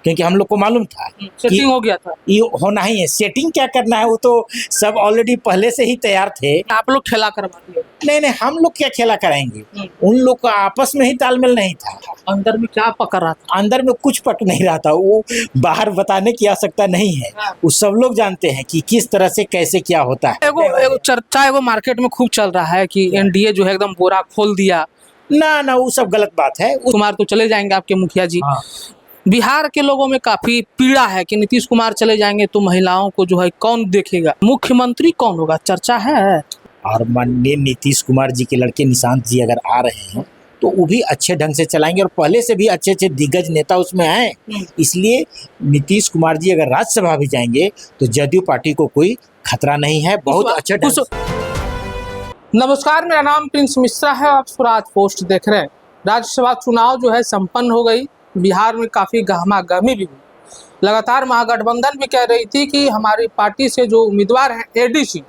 क्योंकि हम लोग को मालूम था कि सेटिंग हो गया था। ये होना ही है। सेटिंग क्या करना है, वो तो सब ऑलरेडी पहले से ही तैयार थे। आप लोग खेला करवा दिए। नहीं, हम लोग क्या खेला कराएंगे, उन लोग का आपस में ही तालमेल नहीं था। अंदर में क्या पकड़ रहा था? अंदर में कुछ पक नहीं रहा था, वो बाहर बताने की आवश्यकता नहीं है। वो सब लोग जानते हैं कि किस तरह से कैसे क्या होता है। एगो चर्चा एगो मार्केट में खूब चल रहा है कि एनडीए जो है एकदम बोरा खोल दिया। ना, वो सब गलत बात है। कुमार तो चले जाएंगे आपके मुखिया जी। हाँ। बिहार के लोगों में काफी पीड़ा है कि नीतीश कुमार चले जाएंगे तो महिलाओं को जो है कौन देखेगा, मुख्यमंत्री कौन होगा, चर्चा है। और माननीय नीतीश कुमार जी के लड़के निशांत जी अगर आ रहे हैं तो वो भी अच्छे ढंग से चलाएंगे, और पहले से भी अच्छे अच्छे दिग्गज नेता उसमें हैं। इसलिए नीतीश कुमार जी अगर राज्यसभा भी जाएंगे तो जदयू पार्टी को कोई खतरा नहीं है। बहुत अच्छे ढंग से। नमस्कार, मेरा नाम प्रिंस मिश्रा है, आप स्वराज पोस्ट देख रहे हैं। राज्यसभा चुनाव जो है संपन्न हो गई। बिहार में काफ़ी गहमागहमी भी हुई। लगातार महागठबंधन भी कह रही थी कि हमारी पार्टी से जो उम्मीदवार हैं एडीसी,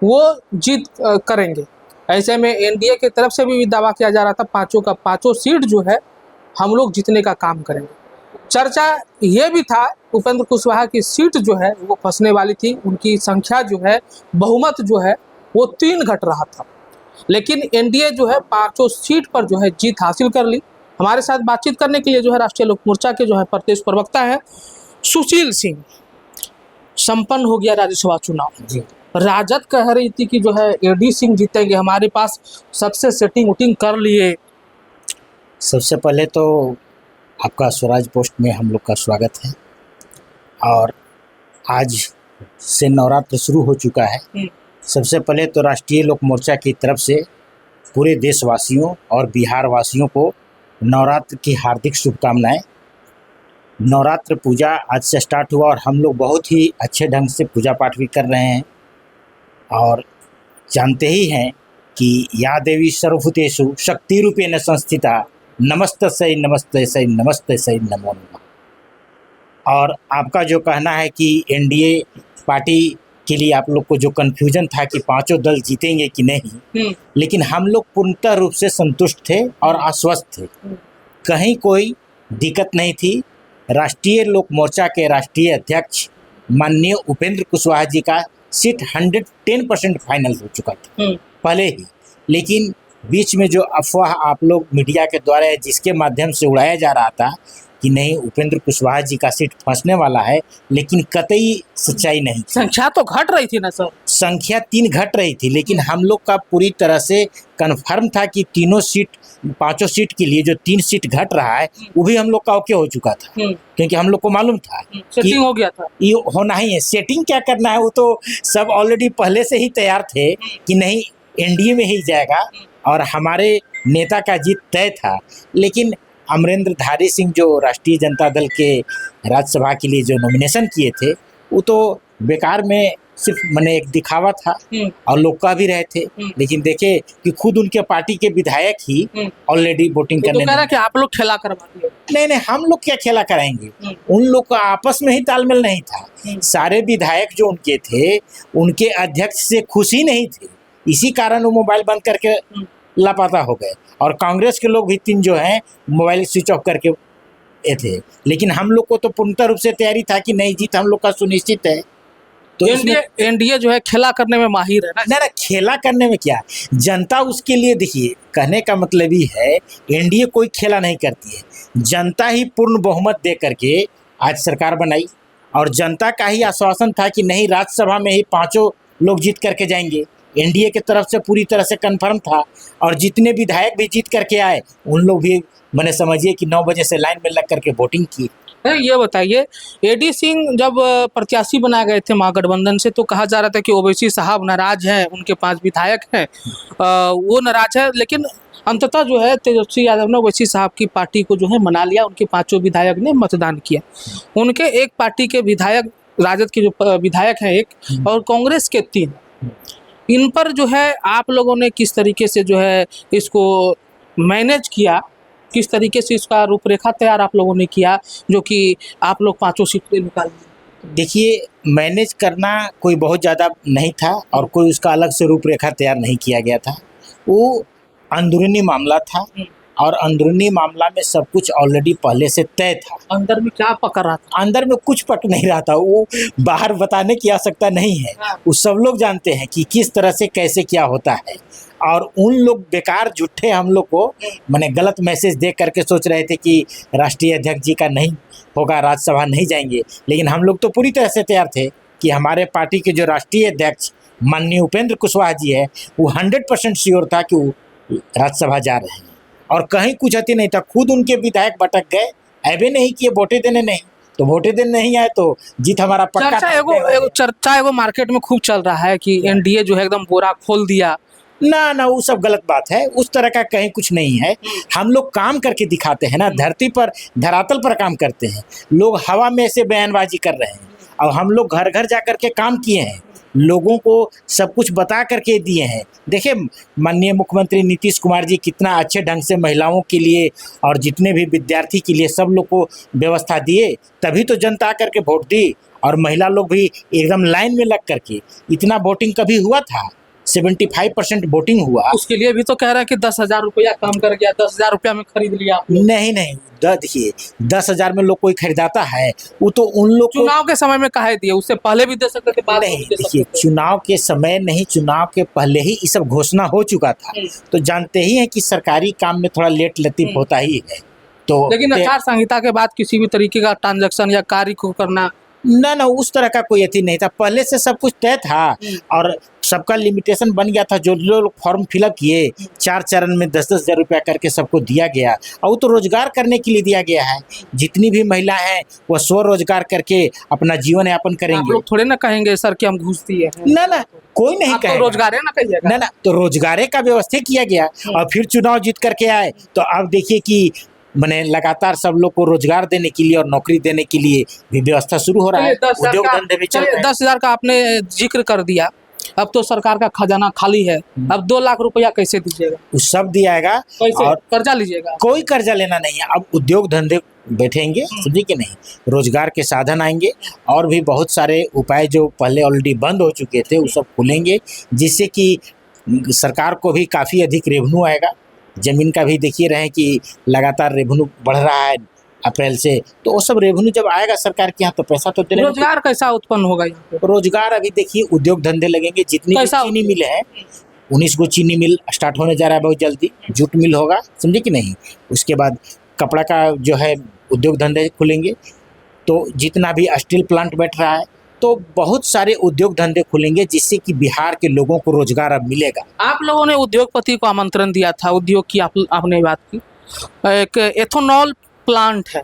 वो जीत करेंगे। ऐसे में एनडीए की तरफ से भी दावा किया जा रहा था पाँचों का पाँचों सीट जो है हम लोग जीतने का काम करेंगे। चर्चा ये भी था उपेंद्र कुशवाहा की सीट जो है वो फंसने वाली थी। उनकी संख्या जो है, बहुमत जो है वो 3 घट रहा था, लेकिन एनडीए जो है पाँचों सीट पर जो है जीत हासिल कर ली। हमारे साथ बातचीत करने के लिए जो है राष्ट्रीय लोक मोर्चा के जो है प्रदेश प्रवक्ता है सुशील सिंह। संपन्न हो गया राज्यसभा चुनाव जी। राजद कह रही थी कि जो है एडी सिंह जीतेंगे, हमारे पास सबसे सेटिंग उटिंग कर लिए। सबसे पहले तो आपका स्वराज पोस्ट में हम लोग का स्वागत है। और आज से नवरात्र शुरू हो चुका है। सबसे पहले तो राष्ट्रीय लोक मोर्चा की तरफ से पूरे देशवासियों और बिहार वासियों को नवरात्र की हार्दिक शुभकामनाएं। नवरात्र पूजा आज से स्टार्ट हुआ और हम लोग बहुत ही अच्छे ढंग से पूजा पाठ भी कर रहे हैं। और जानते ही हैं कि या देवी सर्वभूतेषु शक्ति रूपेण संस्थिता नमस्तस्यै नमस्तस्यै नमस्तस्यै नमो नमः। और आपका जो कहना है कि एनडीए पार्टी के लिए आप लोग को जो कन्फ्यूजन था कि पांचों दल जीतेंगे कि नहीं, लेकिन हम लोग पूर्णतः रूप से संतुष्ट थे और आश्वस्त थे। कहीं कोई दिक्कत नहीं थी। राष्ट्रीय लोक मोर्चा के राष्ट्रीय अध्यक्ष माननीय उपेंद्र कुशवाहा जी का सीट 110% फाइनल हो चुका था पहले ही। लेकिन बीच में जो अफवाह आप लोग मीडिया के द्वारा जिसके माध्यम से उड़ाया जा रहा था कि नहीं उपेंद्र कुशवाहा जी का सीट फंसने वाला है, लेकिन कतई सच्चाई नहीं। संख्या तो घट रही थी ना सर? संख्या 3 घट रही थी, लेकिन हम लोग का पूरी तरह से कन्फर्म था कि तीनों सीट, पांचों सीट के लिए जो 3 सीट घट रहा है वो भी हम लोग का ओके हो चुका था। क्योंकि हम लोग को मालूम था सेटिंग हो गया था, ये होना ही है। सेटिंग क्या करना है, वो तो सब ऑलरेडी पहले से ही तैयार थे कि नहीं एनडीए में ही जाएगा और हमारे नेता का जीत तय था। लेकिन अमरेंद्रधारी सिंह जो राष्ट्रीय जनता दल के राज्यसभा के लिए जो नॉमिनेशन किए थे वो तो बेकार में सिर्फ मैंने एक दिखावा था और लोग का भी रहे थे। लेकिन देखे कि खुद उनके पार्टी के विधायक ही ऑलरेडी वोटिंग करने तो कि आप लोग खेला करवा दिए। नहीं, हम लोग क्या खेला कराएंगे, उन लोग का आपस में ही तालमेल नहीं था। सारे विधायक जो उनके थे उनके अध्यक्ष से खुश ही नहीं थे, इसी कारण वो मोबाइल बंद करके लापता हो गए। और कांग्रेस के लोग भी 3 जो हैं मोबाइल स्विच ऑफ करके थे। लेकिन हम लोग को तो पूर्णतः रूप से तैयारी था कि नहीं जीत हम लोग का सुनिश्चित है। तो एनडीए जो है खेला करने में माहिर है ना? खेला करने में क्या, जनता उसके लिए, देखिए कहने का मतलब ही है एनडीए कोई खेला नहीं करती है। जनता ही पूर्ण बहुमत दे करके आज सरकार बनाई और जनता का ही आश्वासन था कि नहीं राज्यसभा में ही पांचों लोग जीत करके जाएंगे। एनडीए की तरफ से पूरी तरह से कंफर्म था और जितने विधायक भी जीत करके आए उन लोग भी मैंने समझिए कि 9 बजे से लाइन में लग करके वोटिंग की। ये बताइए, एडी सिंह जब प्रत्याशी बनाए गए थे महागठबंधन से तो कहा जा रहा था कि ओवैसी साहब नाराज हैं, उनके 5 विधायक हैं, वो नाराज है। लेकिन अंततः जो है तेजस्वी यादव ने ओवैसी साहब की पार्टी को जो है मना लिया। उनके 5 विधायक ने मतदान किया। उनके एक पार्टी के विधायक, राजद के जो विधायक हैं एक और कांग्रेस के 3, इन पर जो है आप लोगों ने किस तरीके से जो है इसको मैनेज किया, किस तरीके से इसका रूपरेखा तैयार आप लोगों ने किया जो कि आप लोग 5 सीटें निकाल दिए? देखिए मैनेज करना कोई बहुत ज़्यादा नहीं था और कोई उसका अलग से रूपरेखा तैयार नहीं किया गया था। वो अंदरूनी मामला था और अंदरूनी मामला में सब कुछ ऑलरेडी पहले से तय था। अंदर में क्या पकड़ रहा था? अंदर में कुछ पक नहीं रहा था, वो बाहर बताने की आवश्यकता नहीं है। वो सब लोग जानते हैं कि किस तरह से कैसे क्या होता है। और उन लोग बेकार झूठे हम लोग को मैंने गलत मैसेज देख करके सोच रहे थे कि राष्ट्रीय अध्यक्ष जी का नहीं होगा, राज्यसभा नहीं जाएंगे। लेकिन हम लोग तो पूरी तरह से तैयार थे कि हमारे पार्टी के जो राष्ट्रीय अध्यक्ष माननीय उपेंद्र कुशवाहा जी है, वो 100% श्योर था कि वो राज्यसभा जा रहे हैं और कहीं कुछ अति नहीं था। खुद उनके विधायक भटक गए, ऐबे नहीं किए वोटें देने, नहीं तो वोटें देने नहीं आए तो जीत हमारा पक्का। चर्चा एगो मार्केट में खूब चल रहा है कि एनडीए जो है एकदम बोरा खोल दिया। ना वो सब गलत बात है, उस तरह का कहीं कुछ नहीं है। हम लोग काम करके दिखाते हैं ना, धरती पर धरातल पर काम करते हैं। लोग हवा में से बयानबाजी कर रहे हैं और हम लोग घर घर जा करके काम किए हैं, लोगों को सब कुछ बता करके दिए हैं। देखिए माननीय मुख्यमंत्री नीतीश कुमार जी कितना अच्छे ढंग से महिलाओं के लिए और जितने भी विद्यार्थी के लिए सब लोग को व्यवस्था दिए, तभी तो जनता आकर के वोट दी। और महिला लोग भी एकदम लाइन में लग करके, इतना वोटिंग कभी हुआ था? 75% वोटिंग हुआ। उसके लिए भी तो कह रहा है कि 10,000 रुपया कम कर गया, 10,000 रुपया में खरीद लिया। नहीं, देखिए 10,000 में लोग कोई खरीदाता है? वो तो उन लोग चुनाव के समय में काहे दिए, उससे पहले भी दे सकते थे, बाद में नहीं। भी दे सकते देखिए थे। चुनाव के समय नहीं, चुनाव के पहले ही ये सब घोषणा हो चुका था। तो जानते ही हैं कि सरकारी काम में थोड़ा लेट लतीफ होता ही है। तो लेकिन आचार संहिता के बाद किसी भी तरीके का ट्रांजैक्शन या कार्य को करना ना उस तरह का कोई अति नहीं था, पहले से सब कुछ तय था और सबका लिमिटेशन बन गया था। जो लोग फॉर्म फिलअप किए 4 चरण में 10-10 हज़ार रुपया करके सबको दिया गया और वो तो रोजगार करने के लिए दिया गया है। जितनी भी महिला हैं वो स्वरोजगार करके अपना जीवन यापन करेंगे। आप लोग थोड़े ना कहेंगे सर कि हम घूस दिए हैं। ना कोई नहीं आप तो कहेगा। रोजगार है ना कहिएगा। ना तो रोजगार का व्यवस्था किया गया और फिर चुनाव जीत करके आए। तो अब देखिए कि मैंने लगातार सब लोग को रोजगार देने के लिए और नौकरी देने के लिए भी व्यवस्था शुरू हो रहा है। उद्योग धंधे भी चल रहे हैं। 10,000 का आपने जिक्र कर दिया, अब तो सरकार का खजाना खाली है, अब 2 लाख रुपया कैसे दीजिएगा? वो सब दिया जाएगा और कर्जा लीजिएगा? कोई कर्जा लेना नहीं है। अब उद्योग धंधे बैठेंगे, समझे कि नहीं, रोजगार के साधन आएंगे और भी बहुत सारे उपाय जो पहले ऑलरेडी बंद हो चुके थे वो सब खुलेंगे, जिससे कि सरकार को भी काफ़ी अधिक रेवेन्यू आएगा। जमीन का भी देखिए रहे कि लगातार रेवेन्यू बढ़ रहा है अप्रैल से, तो वो सब रेवेन्यू जब आएगा सरकार के यहाँ तो पैसा तो देना। रोजगार कैसा उत्पन्न होगा यहाँ पे? रोजगार अभी देखिए उद्योग धंधे लगेंगे। जितनी भी चीनी मिल है, 19 गो चीनी मिल स्टार्ट होने जा रहा है बहुत जल्दी। जूट मिल होगा, समझे कि नहीं। उसके बाद कपड़ा का जो है उद्योग धंधे खुलेंगे। तो जितना भी स्टील प्लांट बैठ रहा है, तो बहुत सारे उद्योग धंधे खुलेंगे जिससे कि बिहार के लोगों को रोजगार अब मिलेगा। आप लोगों ने उद्योगपति को आमंत्रण दिया था, उद्योग की आपने बात की। एक एथेनॉल प्लांट है,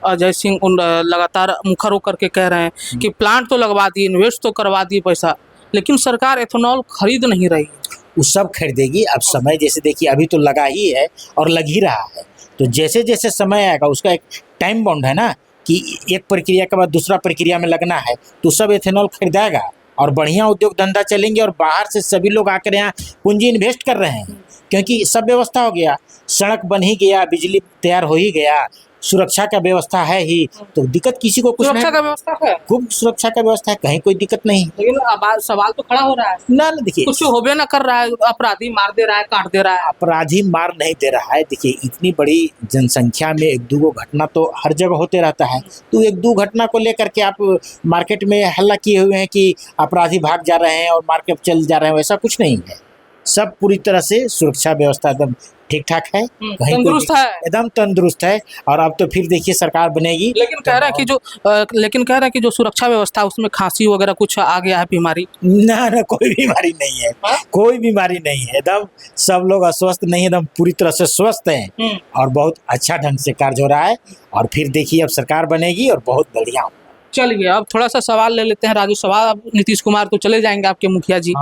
अजय सिंह लगातार मुखर होकर के कह रहे हैं कि प्लांट तो लगवा दिए, इन्वेस्ट तो करवा दिए पैसा, लेकिन सरकार एथेनॉल खरीद नहीं रही है। वो सब खरीदेगी। अब समय जैसे देखिए अभी तो लगा ही है और लग ही रहा है, तो जैसे जैसे समय आएगा उसका एक टाइम बाउंड है ना कि एक प्रक्रिया के बाद दूसरा प्रक्रिया में लगना है, तो सब एथेनॉल खरीदाएगा और बढ़िया उद्योग धंधा चलेंगे और बाहर से सभी लोग आकर यहाँ पूंजी इन्वेस्ट कर रहे हैं, क्योंकि सब व्यवस्था हो गया। सड़क बन ही गया, बिजली तैयार हो ही गया, सुरक्षा का व्यवस्था है ही, तो दिक्कत किसी को कुछ नहीं। सुरक्षा का व्यवस्था है, खूब सुरक्षा का व्यवस्था है, कहीं कोई दिक्कत नहीं। लेकिन अब सवाल तो खड़ा हो रहा है ना देखिए कुछ होबे ना कर रहा है, अपराधी मार दे रहा है, काट दे रहा है। अपराधी मार नहीं दे रहा है। देखिए इतनी बड़ी जनसंख्या में 1-2 घटना तो हर जगह होते रहता है, तो 1-2 घटना को लेकर के आप मार्केट में हल्ला किए हुए हैं कि अपराधी भाग जा रहे हैं और मार्केट चल जा रहे हैं, ऐसा कुछ नहीं है। सब पूरी तरह से सुरक्षा व्यवस्था एकदम ठीक ठाक है, कहीं तंदुरुस्त है, एकदम तंदुरुस्त है। और अब तो फिर देखिए सरकार बनेगी। लेकिन कह रहे हैं कि जो सुरक्षा व्यवस्था उसमें खांसी वगैरह कुछ आ गया है बीमारी। ना कोई बीमारी नहीं है, कोई बीमारी नहीं है। एकदम सब लोग अस्वस्थ नहीं, एकदम पूरी तरह से स्वस्थ हैं और बहुत अच्छा ढंग से कार्य हो रहा है। और फिर देखिए अब सरकार बनेगी और बहुत बढ़िया। चलिए अब थोड़ा सा सवाल ले लेते हैं राज्यसभा। अब नीतीश कुमार तो चले जाएंगे आपके मुखिया जी।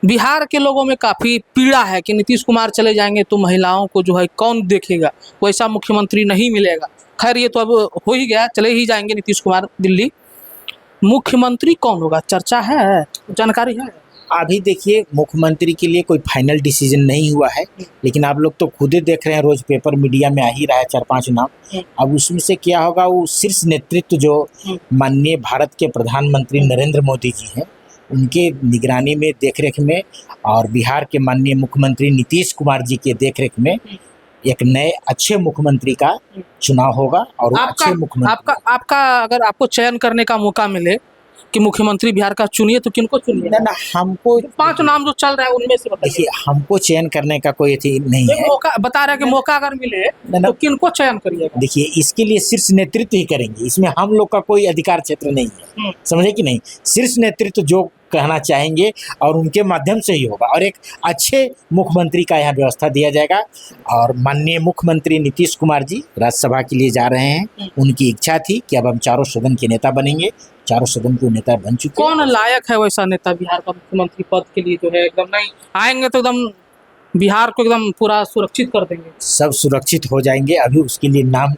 बिहार के लोगों में काफ़ी पीड़ा है कि नीतीश कुमार चले जाएंगे तो महिलाओं को जो है कौन देखेगा, वैसा मुख्यमंत्री नहीं मिलेगा। खैर ये तो अब हो ही गया, चले ही जाएंगे नीतीश कुमार दिल्ली। मुख्यमंत्री कौन होगा, चर्चा है, जानकारी है? अभी देखिए मुख्यमंत्री के लिए कोई फाइनल डिसीजन नहीं हुआ है, लेकिन आप लोग तो खुद ही देख रहे हैं, रोज पेपर मीडिया में आ ही रहा है 4-5 नाम। अब उसमें से क्या होगा, वो शीर्ष नेतृत्व जो माननीय भारत के प्रधानमंत्री नरेंद्र मोदी जी हैं, उनके निगरानी में, देखरेख में, और बिहार के माननीय मुख्यमंत्री नीतीश कुमार जी के देखरेख में एक नए अच्छे मुख्यमंत्री का चुनाव होगा और वो आपका अच्छे मुख्यमंत्री आपका अगर आपको चयन करने का मौका मिले कि मुख्यमंत्री बिहार का चुनिए तो किनको चुनिए? ना हमको 5 नाम जो चल रहा है उनमें से बताइए। देखिए, हमको चयन करने का कोई अथी नहीं है। मौका बता रहा है कि मौका अगर मिले ना। तो किनको चयन करिएगा? देखिए, इसके लिए शीर्ष नेतृत्व ही करेंगे, इसमें हम लोग का कोई अधिकार क्षेत्र नहीं है, समझे कि नहीं। शीर्ष नेतृत्व जो कहना चाहेंगे और उनके माध्यम से ही होगा और एक अच्छे मुख्यमंत्री का यहाँ व्यवस्था दिया जाएगा। और माननीय मुख्यमंत्री नीतीश कुमार जी राज्यसभा के लिए जा रहे हैं। उनकी इच्छा थी कि अब हम चारों सदन के नेता बनेंगे, चारों सदन के नेता बन चुके हैं। कौन लायक है वैसा नेता बिहार का मुख्यमंत्री पद के लिए जो है एकदम नहीं आएंगे तो एकदम बिहार को एकदम पूरा सुरक्षित कर देंगे? सब सुरक्षित हो जाएंगे, अभी उसके लिए नाम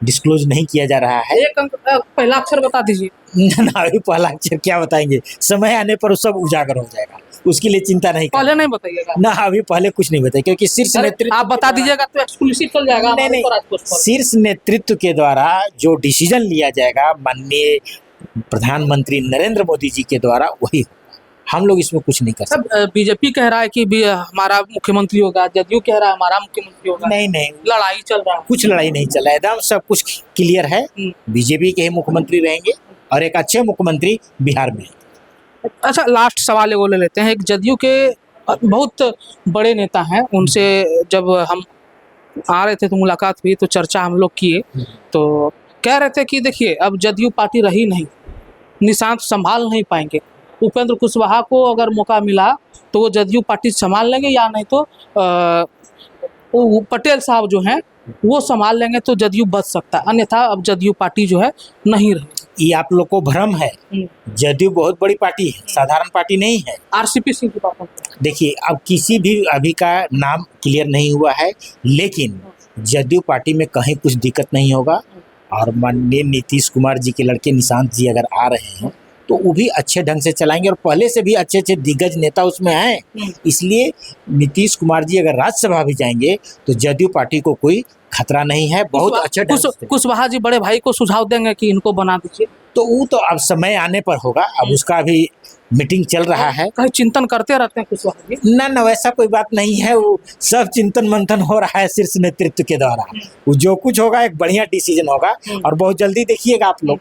डिस्क्लोज नहीं किया जा रहा है। एक अंक पहला अक्षर बता दीजिए। ना, अभी पहला अक्षर क्या बताएंगे, समय आने पर सब उजागर हो जाएगा, उसके लिए चिंता नहीं पहले नहीं बताइएगा ना, अभी पहले कुछ नहीं बताए क्योंकि शीर्ष नेतृत्व आप बता दीजिएगा तो एक्सक्लूसिव चल जाएगा। नहीं, शीर्ष नेतृत्व के द्वारा जो डिसीजन लिया जाएगा माननीय प्रधानमंत्री नरेंद्र मोदी जी के द्वारा वही, हम लोग इसमें कुछ नहीं कर सकते। बीजेपी कह रहा है कि हमारा मुख्यमंत्री होगा, जदयू कह रहा है हमारा मुख्यमंत्री होगा। नहीं, लड़ाई चल रहा है। कुछ लड़ाई नहीं चल रहा है, एकदम सब कुछ क्लियर है। बीजेपी के ही मुख्यमंत्री रहेंगे और एक अच्छे मुख्यमंत्री बिहार में। अच्छा, लास्ट सवाल वो ले लेते हैं। एक जदयू के बहुत बड़े नेता हैं, उनसे जब हम आ रहे थे तो मुलाकात हुई तो चर्चा हम लोग किए, तो कह रहे थे कि देखिए अब जदयू पार्टी रही नहीं, निशांत संभाल नहीं पाएंगे। उपेंद्र कुशवाहा को अगर मौका मिला तो वो जदयू पार्टी संभाल लेंगे या नहीं तो वो पटेल साहब जो हैं वो संभाल लेंगे तो जदयू बच सकता है, अन्यथा अब जदयू पार्टी जो है नहीं रही। ये आप लोग को भ्रम है, जदयू बहुत बड़ी पार्टी है, साधारण पार्टी नहीं है। आरसीपी सिंह की बात देखिए, अब किसी भी अभी का नाम क्लियर नहीं हुआ है, लेकिन जदयू पार्टी में कहीं कुछ दिक्कत नहीं होगा। और माननीय नीतीश कुमार जी के लड़के निशांत जी अगर आ रहे हैं तो वो भी अच्छे ढंग से चलाएंगे और पहले से भी अच्छे अच्छे दिग्गज नेता उसमें हैं। इसलिए नीतीश कुमार जी अगर राज्यसभा भी जाएंगे तो जदयू पार्टी को कोई खतरा नहीं है, बहुत अच्छे ढंग से। कुशवाहा जी बड़े भाई को सुझाव देंगे कि इनको बना दीजिए, तो वो तो अब समय आने पर होगा, अब उसका भी मीटिंग चल रहा है। कहीं चिंतन करते रहते हैं कुशवाहा जी? ना, वैसा कोई बात नहीं है, वो सब चिंतन मंथन हो रहा है शीर्ष नेतृत्व के द्वारा। वो जो कुछ होगा एक बढ़िया डिसीजन होगा और बहुत जल्दी देखिएगा आप लोग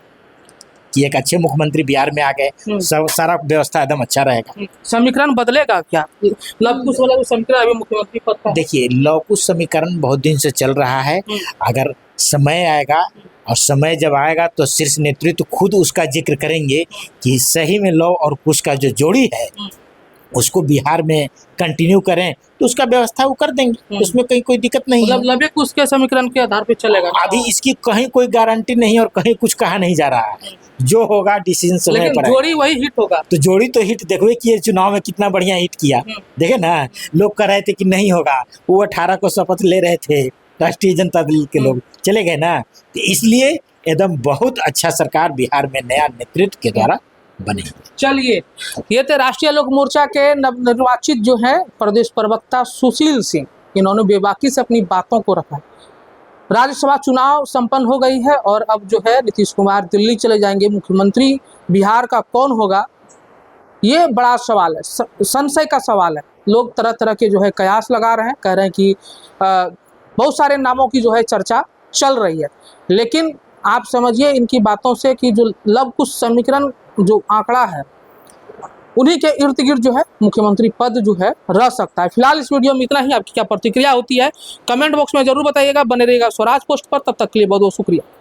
कि एक अच्छे मुख्यमंत्री बिहार में आ गए, सब सारा व्यवस्था एकदम अच्छा रहेगा। समीकरण बदलेगा क्या? लव कुश वाला जो समीकरण अभी मुख्यमंत्री पद का, देखिए लव कुश समीकरण बहुत दिन से चल रहा है, अगर समय आएगा और समय जब आएगा तो शीर्ष नेतृत्व खुद उसका जिक्र करेंगे कि सही में लव और कुश का जो जोड़ी है उसको बिहार में कंटिन्यू करें तो उसका व्यवस्था वो कर देंगे, उसमें कहीं कोई दिक्कत नहीं है। मतलब लव कुश के समीकरण के आधार पे चलेगा? अभी इसकी कहीं कोई गारंटी नहीं और कहीं कुछ कहा नहीं जा रहा है, जो होगा डिसीजन समय पर। जोड़ी वही हिट होगा तो जोड़ी तो हिट देखो कि चुनाव में कितना बढ़िया हिट किया, देखे ना। लोग कह रहे थे कि नहीं होगा, वो 18 को शपथ ले रहे थे, राष्ट्रीय जनता दल के लोग चले गए ना, तो इसलिए एकदम बहुत अच्छा सरकार बिहार में नया नेतृत्व के द्वारा बने। चलिए, ये थे राष्ट्रीय लोक मोर्चा के नवनिर्वाचित जो है प्रदेश प्रवक्ता सुशील सिंह, इन्होंने बेबाकी से अपनी बातों को रखा। राज्यसभा चुनाव संपन्न हो गई है और अब जो है नीतीश कुमार दिल्ली चले जाएंगे। मुख्यमंत्री बिहार का कौन होगा, ये बड़ा सवाल है, संशय का सवाल है। लोग तरह तरह के जो है कयास लगा रहे हैं, कह रहे हैं कि बहुत सारे नामों की जो है चर्चा चल रही है, लेकिन आप समझिए इनकी बातों से कि जो लव कुश समीकरण जो आंकड़ा है उन्हीं के इर्द गिर्द जो है मुख्यमंत्री पद जो है रह सकता है। फिलहाल इस वीडियो में इतना ही। आपकी क्या प्रतिक्रिया होती है कमेंट बॉक्स में जरूर बताइएगा। बने रहिएगा स्वराज पोस्ट पर, तब तक के लिए बहुत बहुत शुक्रिया।